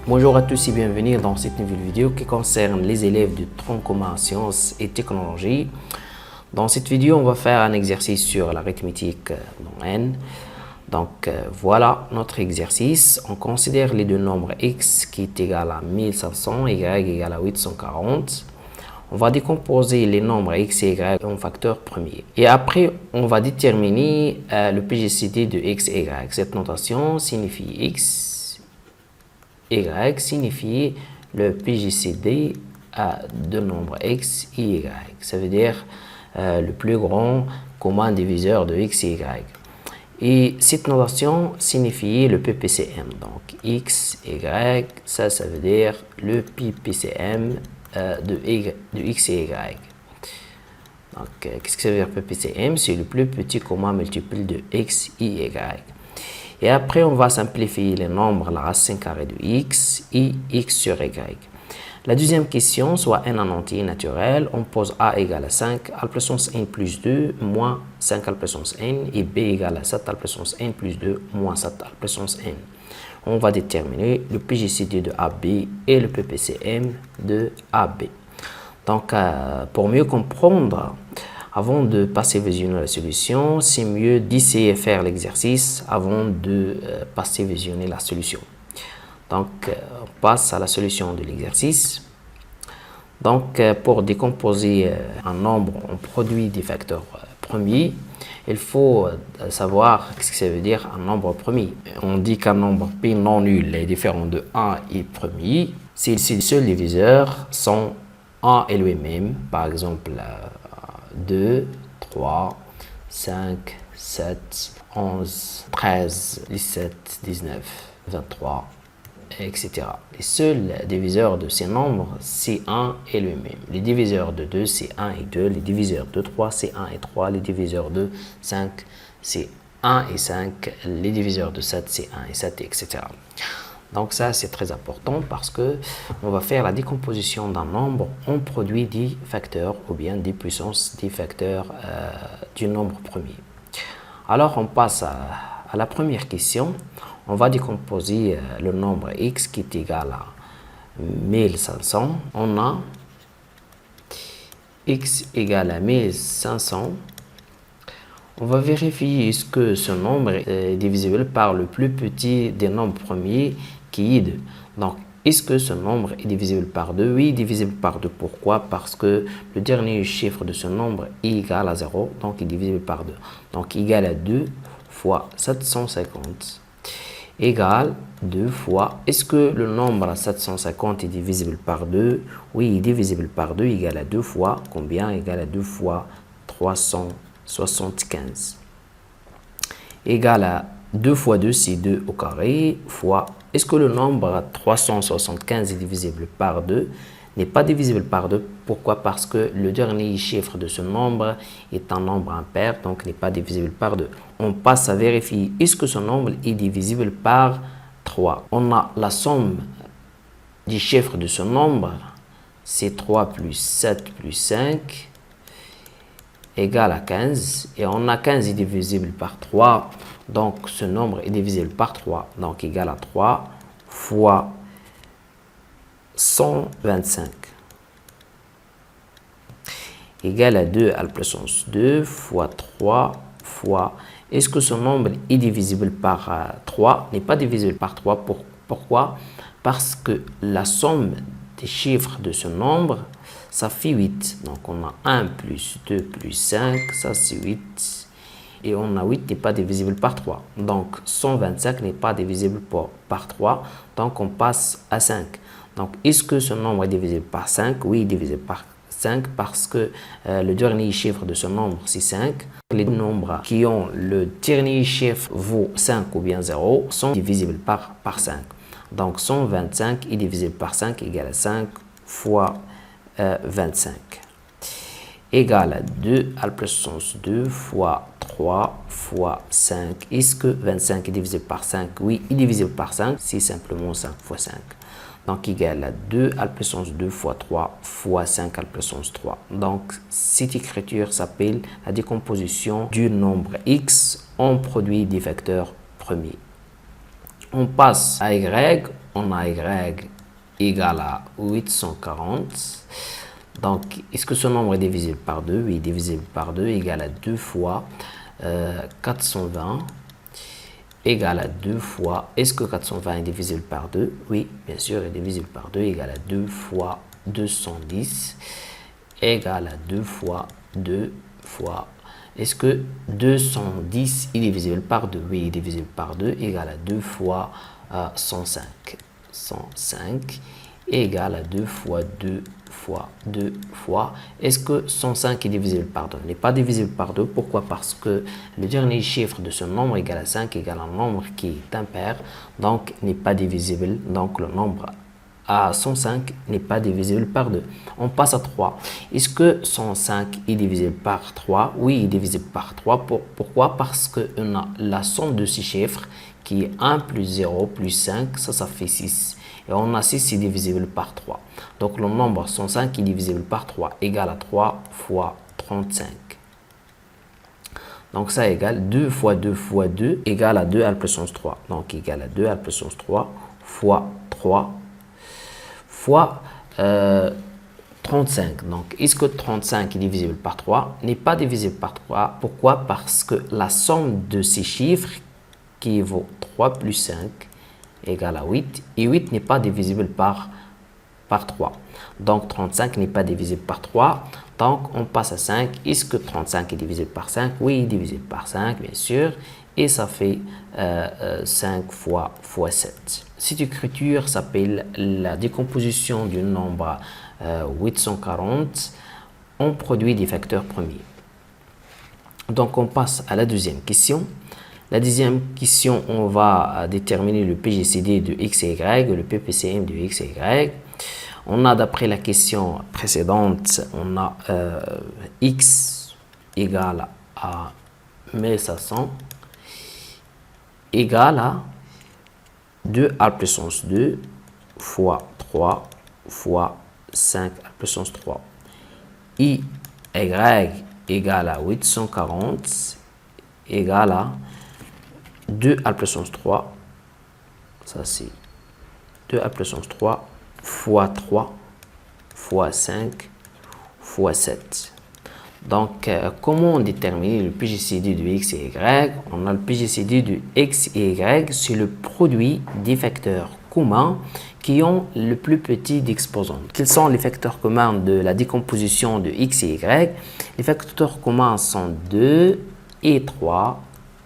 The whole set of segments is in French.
Bonjour à tous et bienvenue dans cette nouvelle vidéo qui concerne les élèves du tronc commun sciences et technologies. Dans cette vidéo, on va faire un exercice sur l'arithmétique dans N. Donc voilà notre exercice. On considère les deux nombres x qui est égal à 1500 et y égal à 840. On va décomposer les nombres x et y en facteurs premiers. Et après, on va déterminer le PGCD de x et y. Cette notation signifie x, y signifie le PGCD de nombres x et y. Ça veut dire le plus grand commun diviseur de x et y. Et cette notation signifie le PPCM. Donc x, y, ça veut dire le PPCM de x et y. Donc, qu'est-ce que ça veut dire PPCM? C'est le plus petit commun multiple de x et y. Et après, on va simplifier les nombres, la racine carrée de x et x sur y. La deuxième question, soit n en entier naturel, on pose a égale à 5, a puissance n plus 2, moins 5 a puissance n, et b égale à 7 a puissance n plus 2, moins 7 a puissance n. On va déterminer le PGCD de AB et le PPCM de AB. Donc, pour mieux comprendre, avant de passer visionner la solution, c'est mieux d'essayer de faire l'exercice avant de passer visionner la solution. Donc, on passe à la solution de l'exercice. Donc, pour décomposer un nombre en produit des facteurs premiers, il faut savoir ce que ça veut dire un nombre premier. On dit qu'un nombre P non nul est différent de 1 et premier si les seuls diviseurs sont 1 et lui-même, par exemple 2, 3, 5, 7, 11, 13, 17, 19, 23, etc. Les seuls diviseurs de ces nombres, c'est 1 et lui-même. Les diviseurs de 2, c'est 1 et 2. Les diviseurs de 3, c'est 1 et 3. Les diviseurs de 5, c'est 1 et 5. Les diviseurs de 7, c'est 1 et 7, etc. Donc ça, c'est très important parce que on va faire la décomposition d'un nombre en produit des facteurs ou bien des puissances des facteurs du nombre premier. Alors, on passe à la première question. On va décomposer le nombre x qui est égal à 1500. On a x égale à 1500. On va vérifier est-ce que ce nombre est divisible par le plus petit des nombres premiers qui est 2. Donc, est-ce que ce nombre est divisible par 2? Oui, divisible par 2. Pourquoi? Parce que le dernier chiffre de ce nombre est égal à 0, donc il est divisible par 2. Donc, égal à 2 fois 750 égale 2 fois, est-ce que le nombre 750 est divisible par 2? Oui, il est divisible par 2, égal à 2 fois, combien? Égal à 2 fois 375. Égal à 2 fois 2, c'est 2 au carré, fois, est-ce que le nombre 375 est divisible par 2? N'est pas divisible par 2. Pourquoi? Parce que le dernier chiffre de ce nombre est un nombre impair, donc n'est pas divisible par 2. On passe à vérifier, est-ce que ce nombre est divisible par 3? On a la somme des chiffres de ce nombre, c'est 3 plus 7 plus 5, égale à 15. Et on a 15 est divisible par 3, donc ce nombre est divisible par 3, donc égal à 3 fois 125 égale à 2 à la puissance 2 fois 3 fois, est-ce que ce nombre est divisible par 3? N'est pas divisible par 3. Pourquoi? Parce que la somme des chiffres de ce nombre, ça fait 8. Donc on a 1 plus 2 plus 5, ça c'est 8. Et on a 8 n'est pas divisible par 3. Donc 125 n'est pas divisible par 3. Donc on passe à 5. Donc, est-ce que ce nombre est divisible par 5? Oui, il est divisible par 5 parce que le dernier chiffre de ce nombre, c'est 5. Les nombres qui ont le dernier chiffre vaut 5 ou bien 0 sont divisibles par 5. Donc, 125 est divisible par 5 égale à 5 fois 25. Égale à 2 à la puissance 2 fois 3 fois 5. Est-ce que 25 est divisible par 5? Oui, il est divisible par 5. C'est simplement 5 fois 5. Donc, égal à 2 à la puissance 2 fois 3 fois 5 à la puissance 3. Donc, cette écriture s'appelle la décomposition du nombre x en produit des facteurs premiers. On passe à y, on a y égale à 840. Donc, est-ce que ce nombre est divisible par 2? Oui, divisible par 2 égale à 2 fois 420 égale à 2 fois, est-ce que 420 est divisible par 2? Oui, bien sûr, est divisible par 2 égale à 2 fois 210 égale à 2 fois 2 fois, est-ce que 210 est divisible par 2? Oui, est divisible par 2 égale à 2 fois 105. 105 égale à 2 fois 2 fois 2 fois. Est-ce que 105 est divisible par 2? N'est pas divisible par 2. Pourquoi? Parce que le dernier chiffre de ce nombre égal à 5 égale à un nombre qui est impair, donc n'est pas divisible. Donc le nombre à 105 n'est pas divisible par 2. On passe à 3. Est-ce que 105 est divisible par 3? Oui, il est divisible par 3. Pourquoi? Parce qu'on a la somme de ces chiffres qui est 1 plus 0 plus 5, ça fait 6. Et on a 6 est divisible par 3. Donc le nombre 105 est divisible par 3 égale à 3 fois 35. Donc ça égale 2 fois 2 fois 2 égale à 2 à la puissance 3. Donc égale à 2 à la puissance 3 fois 3 fois 35. Donc, est-ce que 35 est divisible par 3? N'est pas divisible par 3. Pourquoi? Parce que la somme de ces chiffres qui vaut 3 plus 5 égale à 8. Et 8 n'est pas divisible par 3. Donc, 35 n'est pas divisible par 3. Donc, on passe à 5. Est-ce que 35 est divisible par 5? Oui, divisible par 5, bien sûr. Et ça fait 5 fois 7. Cette écriture s'appelle la décomposition du nombre 840 en produit des facteurs premiers. Donc, on passe à la deuxième question. La deuxième question, on va déterminer le PGCD de x et y, le PPCM de x et y. On a, d'après la question précédente, on a x égale à 1500 égale à 2 à la puissance 2 fois 3 fois 5 à la puissance 3. Y égale à 840 égale à 2 à la puissance 3. Ça c'est 2 à la puissance 3 fois 3 fois 5 fois 7. Donc, comment déterminer le PGCD de x et y? On a le PGCD de x et y, c'est le produit des facteurs communs qui ont le plus petit d'exposants. Quels sont les facteurs communs de la décomposition de x et y? Les facteurs communs sont 2 et 3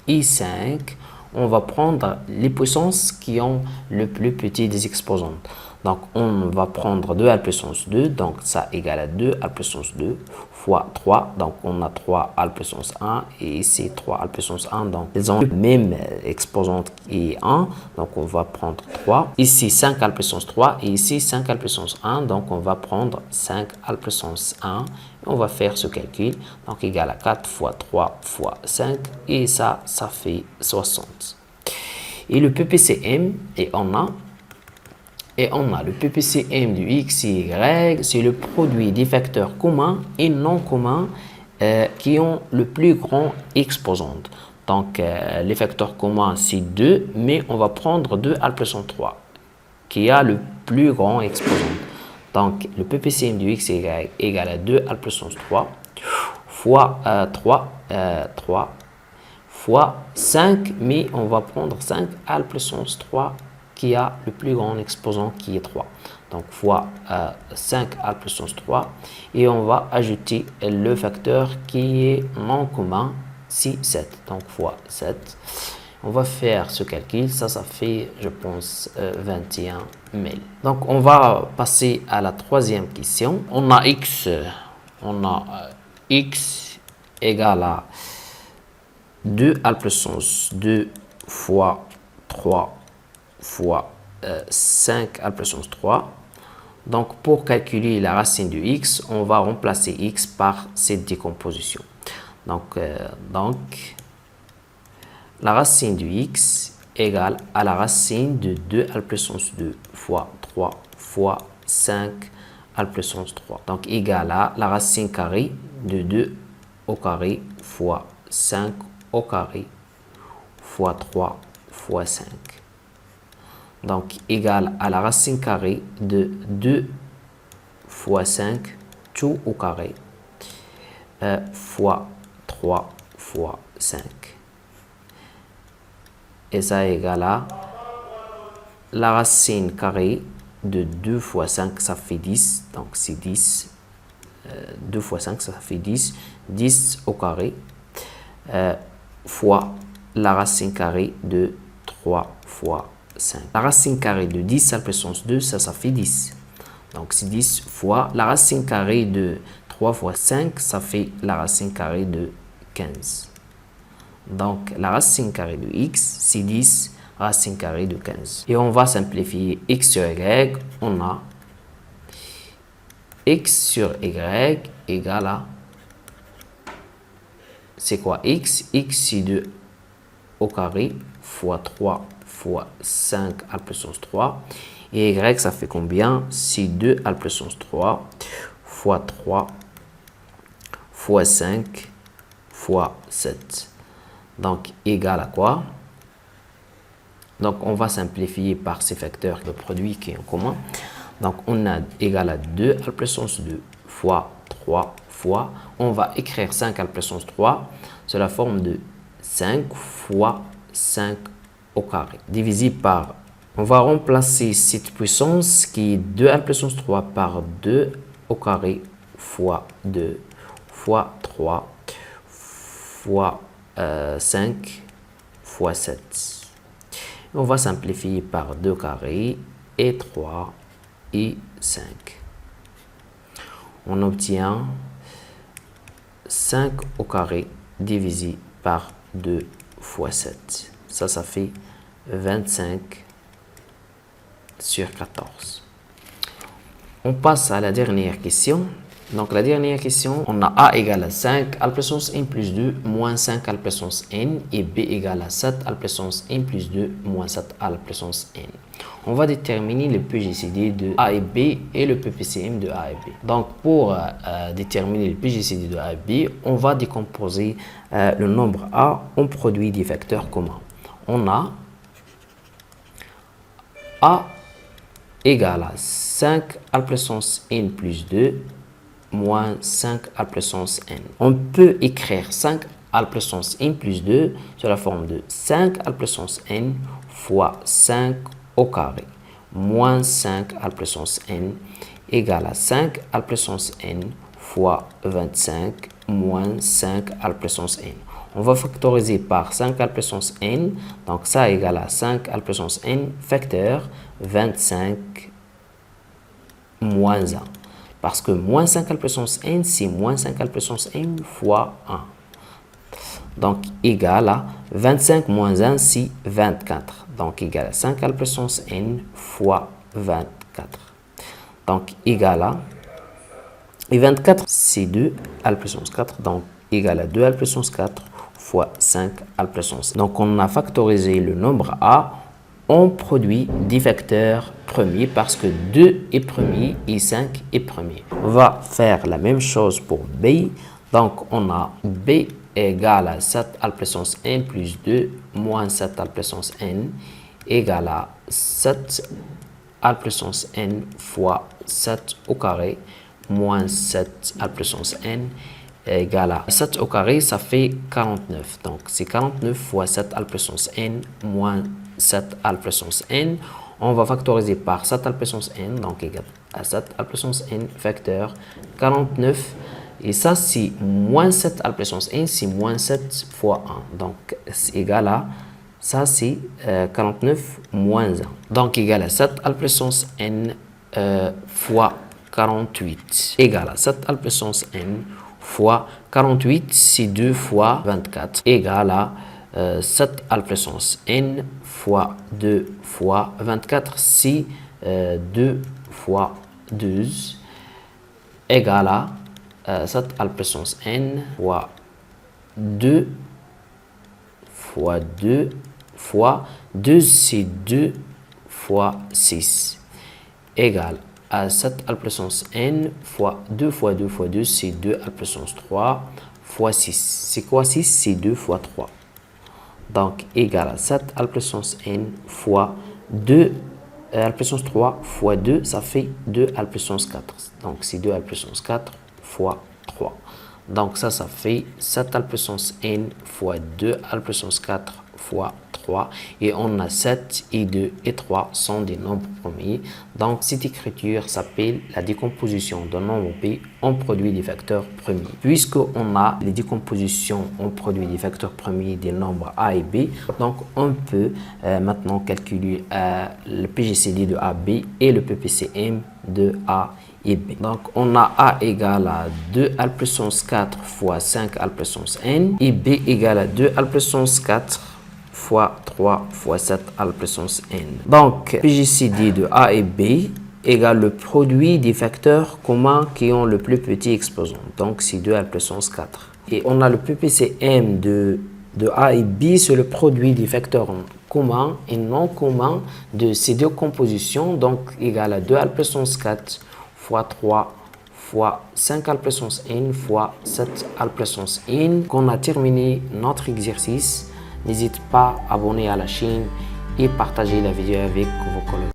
et 5. On va prendre les puissances qui ont le plus petit des exposants. Donc, on va prendre 2 à la puissance 2, donc ça égale à 2 à la puissance 2 fois 3, donc on a 3 à la puissance 1 et ici 3 à la puissance 1, donc ils ont le même exposant qui est 1, donc on va prendre 3. Ici 5 à la puissance 3 et ici 5 à la puissance 1, donc on va prendre 5 à la puissance 1 et on va faire ce calcul, donc égal à 4 fois 3 fois 5 et ça fait 60. Et le PPCM, et on a le PPCM du x et y, c'est le produit des facteurs communs et non communs qui ont le plus grand exposant. Donc, les facteurs communs, c'est 2, mais on va prendre 2 à la puissance 3, qui a le plus grand exposant. Donc, le PPCM du x et y égale à 2 à la puissance 3 fois 3 fois 5, mais on va prendre 5 à la puissance 3 qui a le plus grand exposant qui est 3. Donc, fois 5 à la puissance 3. Et on va ajouter le facteur qui est non commun, c'est 7. Donc, fois 7. On va faire ce calcul. Ça fait, je pense, 21 000. Donc, on va passer à la troisième question. On a x égale à 2 à la puissance 2 fois 3 fois 5 à la puissance 3. Donc, pour calculer la racine de x, on va remplacer x par cette décomposition. Donc la racine de x égale à la racine de 2 à la puissance 2 fois 3 fois 5 à la puissance 3. Donc, égale à la racine carrée de 2 au carré fois 5 au carré fois 3 fois 5. donc égal à la racine carrée de 2 fois 5, tout au carré, fois 3 fois 5. Et ça est égal à la racine carrée de 2 fois 5, ça fait 10, donc c'est 10. 2 fois 5, ça fait 10. 10 au carré, fois la racine carrée de 3 fois 5. La racine carrée de 10 à la puissance 2, ça fait 10. Donc c'est 10 fois la racine carrée de 3 fois 5, ça fait la racine carrée de 15. Donc la racine carrée de x, c'est 10 racine carrée de 15. Et on va simplifier x sur y. On a x sur y égale à, c'est quoi x? X c'est 2 au carré fois 3 fois 5 à la puissance 3. Et y, ça fait combien? C'est 2 à la puissance 3 fois 3 fois 5 fois 7. Donc, égal à quoi? Donc, on va simplifier par ces facteurs de produit qui est en commun. Donc, on a égal à 2 à la puissance 2 fois 3 fois. On va écrire 5 à la puissance 3 sous la forme de 5 fois 5 au carré, divisé par, on va remplacer cette puissance qui est 2 à la puissance 3 par 2 au carré fois 2 fois 3 fois 5 fois 7. On va simplifier par 2 carrés et 3 et 5. On obtient 5 au carré divisé par 2 fois 7. Ça fait 25 sur 14. On passe à la dernière question. Donc la dernière question, on a a égale à 5 à la puissance n plus 2 moins 5 à la puissance n et b égale à 7 à la puissance n plus 2 moins 7 à la puissance n. On va déterminer le PGCD de A et B et le PPCM de A et B. Donc pour déterminer le PGCD de A et B, on va décomposer le nombre A en produit des facteurs communs. On a A égale à 5 à la puissance n plus 2 moins 5 à la puissance n. On peut écrire 5 à la puissance n plus 2 sur la forme de 5 à la puissance n fois 5 au carré moins 5 à la puissance n égale à 5 à la puissance n fois 25 moins 5 à la puissance n. On va factoriser par 5 à la puissance n, donc ça égale à 5 à la puissance n facteur 25 moins 1. Parce que moins 5 à la puissance n, c'est moins 5 à la puissance n fois 1. Donc, égal à 25 moins 1, c'est 24. Donc, égal à 5 à la puissance n fois 24. Donc, égal à... Et 24, c'est 2 à la puissance 4. Donc, égal à 2 à la puissance 4 fois 5 à la puissance. Donc, on a factorisé le nombre a. On produit des facteurs premiers parce que 2 est premier et 5 est premier. On va faire la même chose pour B. Donc, on a B égale à 7 à la puissance n plus 2 moins 7 à la puissance n égale à 7 à la puissance n fois 7 au carré moins 7 à la puissance n égale à 7 au carré, ça fait 49. Donc, c'est 49 fois 7 à la puissance n moins 7 à la puissance n. On va factoriser par 7 à la puissance n, donc égal à 7 à la puissance n facteur 49. Et ça, c'est moins 7 à la puissance n, c'est moins 7 fois 1. Donc, c'est égal à, ça c'est 49 moins 1. Donc, égal à 7 à la puissance n fois 48. Égal à 7 à la puissance n fois 48, c'est 2 fois 24. Égal à 7 à la puissance n fois 2 fois 24, c'est 2 fois 12, égale à 7 à la puissance n fois 2 fois 2 fois 2, c'est 2 fois 6, égale à 7 à la puissance n fois 2 fois 2 fois 2, c'est 2 à la puissance 3 fois 6. C'est quoi 6? C'est 2 fois 3. Donc, égal à 7 à la puissance n fois 2 à la puissance 3 fois 2, ça fait 2 à la puissance 4. Donc, c'est 2 à la puissance 4 fois 3. Donc, ça fait 7 à la puissance n fois 2 à la puissance 4 fois 3. Et on a 7 et 2 et 3 sont des nombres premiers. Donc, cette écriture s'appelle la décomposition d'un nombre p en produit des facteurs premiers. Puisqu'on a les décompositions en produit des facteurs premiers des nombres a et b, donc on peut maintenant calculer le PGCD de AB et le PPCM de A et B. Donc, on a A égale à 2 à la puissance 4 fois 5 à la puissance n et B égale à 2 à la puissance 4 fois 3 fois 7 à la puissance n. Donc, PGCD de A et B égale le produit des facteurs communs qui ont le plus petit exposant. Donc, c'est 2 à la puissance 4. Et on a le PPCM de A et B, c'est le produit des facteurs communs et non communs de ces deux compositions, donc égal à 2 à la puissance 4 fois 3 fois 5 à la puissance n fois 7 à la puissance n. Quand on a terminé notre exercice, n'hésite pas à abonner à la chaîne et partager la vidéo avec vos collègues.